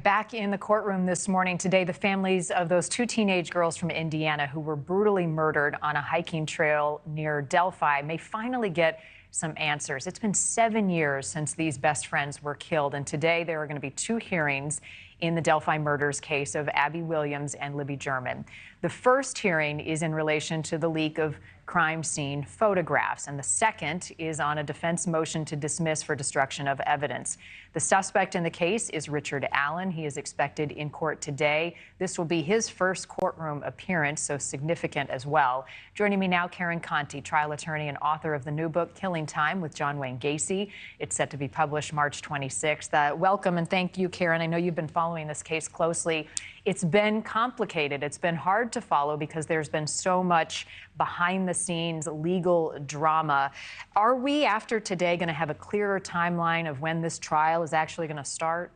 Back in the courtroom this morning today, the families of those two teenage girls from Indiana who were brutally murdered on a hiking trail near Delphi may finally get some answers. It's been 7 years since these best friends were killed, and today there are going to be two hearings in the Delphi murders case of Abby Williams and Libby German. The first hearing is in relation to the leak of crime scene photographs, and the second is on a defense motion to dismiss for destruction of evidence. The suspect in the case is Richard Allen. He is expected in court today. This will be his first courtroom appearance, so significant as well. Joining me now, Karen Conti, trial attorney and author of the new book, Killing Time with John Wayne Gacy. It's set to be published March 26th. Welcome and thank you, Karen. I know you've been following this case closely. It's been complicated. It's been hard to follow because there's been so much behind-the-scenes legal drama. Are we, after today, going to have a clearer timeline of when this trial is actually going to start?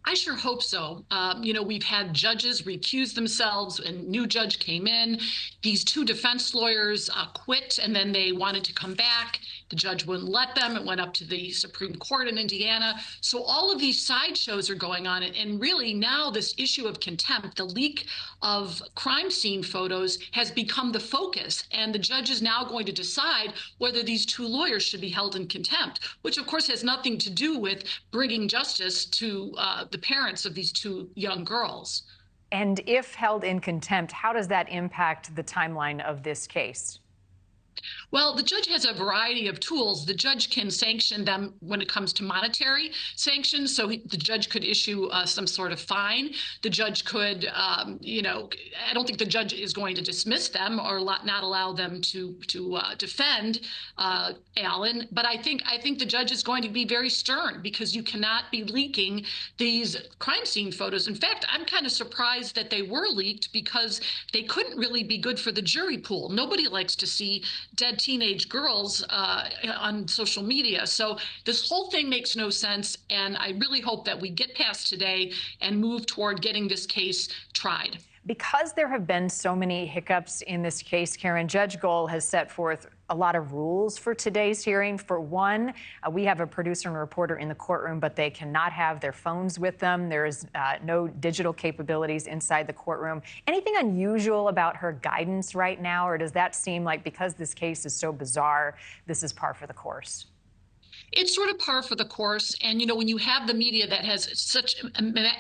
I sure hope so. We've had judges recuse themselves, and new judge came in. These two defense lawyers quit, and then they wanted to come back. The judge wouldn't let them. It went up to the Supreme Court in Indiana. So all of these sideshows are going on. And really now this issue of contempt, the leak of crime scene photos, has become the focus. And the judge is now going to decide whether these two lawyers should be held in contempt, which of course has nothing to do with bringing justice to the parents of these two young girls. And if held in contempt, how does that impact the timeline of this case? Well, the judge has a variety of tools. The judge can sanction them when it comes to monetary sanctions. So the judge could issue some sort of fine. The judge could, I don't think the judge is going to dismiss them or not allow them to defend Allen. But I think the judge is going to be very stern because you cannot be leaking these crime scene photos. In fact, I'm kind of surprised that they were leaked because they couldn't really be good for the jury pool. Nobody likes to see dead teenage girls on social media. So this whole thing makes no sense. And I really hope that we get past today and move toward getting this case tried. Because there have been so many hiccups in this case, Karen, Judge Gull has set forth a lot of rules for today's hearing. For one, we have a producer and reporter in the courtroom, but they cannot have their phones with them. There is no digital capabilities inside the courtroom. Anything unusual about her guidance right now, or does that seem like because this case is so bizarre, this is par for the course? It's sort of par for the course. And, when you have the media that has such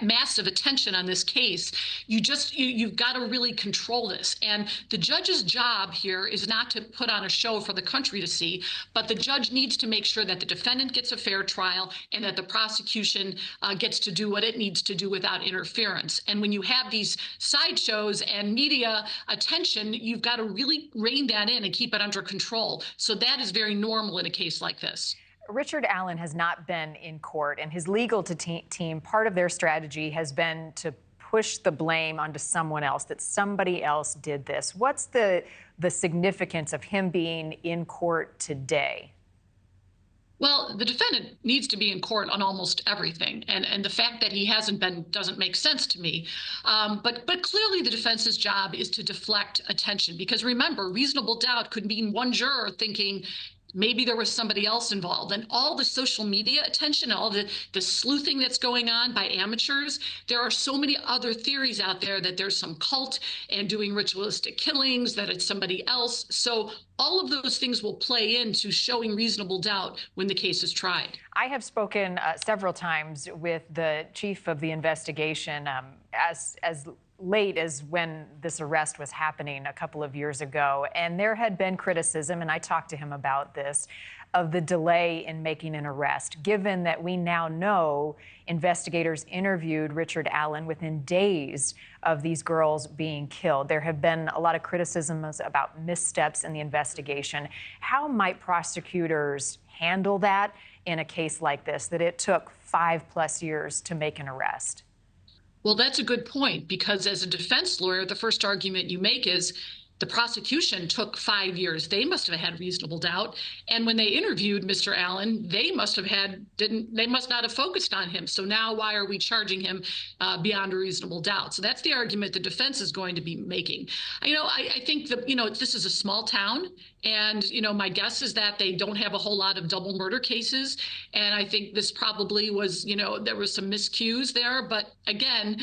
massive attention on this case, you've got to really control this. And the judge's job here is not to put on a show for the country to see, but the judge needs to make sure that the defendant gets a fair trial and that the prosecution gets to do what it needs to do without interference. And when you have these sideshows and media attention, you've got to really rein that in and keep it under control. So that is very normal in a case like this. Richard Allen has not been in court, and his legal team, part of their strategy has been to push the blame onto someone else, that somebody else did this. What's the significance of him being in court today? Well, the defendant needs to be in court on almost everything, and the fact that he hasn't been doesn't make sense to me. But clearly the defense's job is to deflect attention, because remember, reasonable doubt could mean one juror thinking maybe there was somebody else involved. And all the social media attention, all the sleuthing that's going on by amateurs, there are so many other theories out there that there's some cult and doing ritualistic killings, that it's somebody else. So all of those things will play into showing reasonable doubt when the case is tried. I have spoken several times with the chief of the investigation as late as when this arrest was happening a couple of years ago. And there had been criticism, and I talked to him about this, of the delay in making an arrest, given that we now know investigators interviewed Richard Allen within days of these girls being killed. There have been a lot of criticisms about missteps in the investigation. How might prosecutors handle that in a case like this, that it took 5+ years to make an arrest? Well, that's a good point, because as a defense lawyer, the first argument you make is the prosecution took 5 years. They must have had reasonable doubt. And when they interviewed Mr. Allen, they must not have focused on him. So now why are we charging him beyond a reasonable doubt? So that's the argument the defense is going to be making. I think that, this is a small town, And, my guess is that they don't have a whole lot of double murder cases. And I think this probably was, there was some miscues there. But again,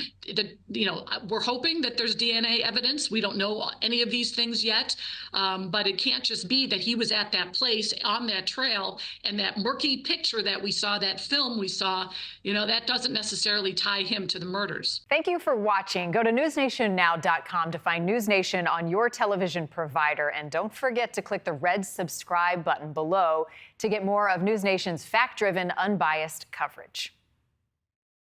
we're hoping that there's DNA evidence. We don't know any of these things yet. But it can't just be that he was at that place on that trail, and that murky picture that we saw, that film we saw, that doesn't necessarily tie him to the murders. Thank you for watching. Go to newsnationnow.com to find NewsNation on your television provider. And don't forget to click the red subscribe button below to get more of NewsNation's fact-driven, unbiased coverage.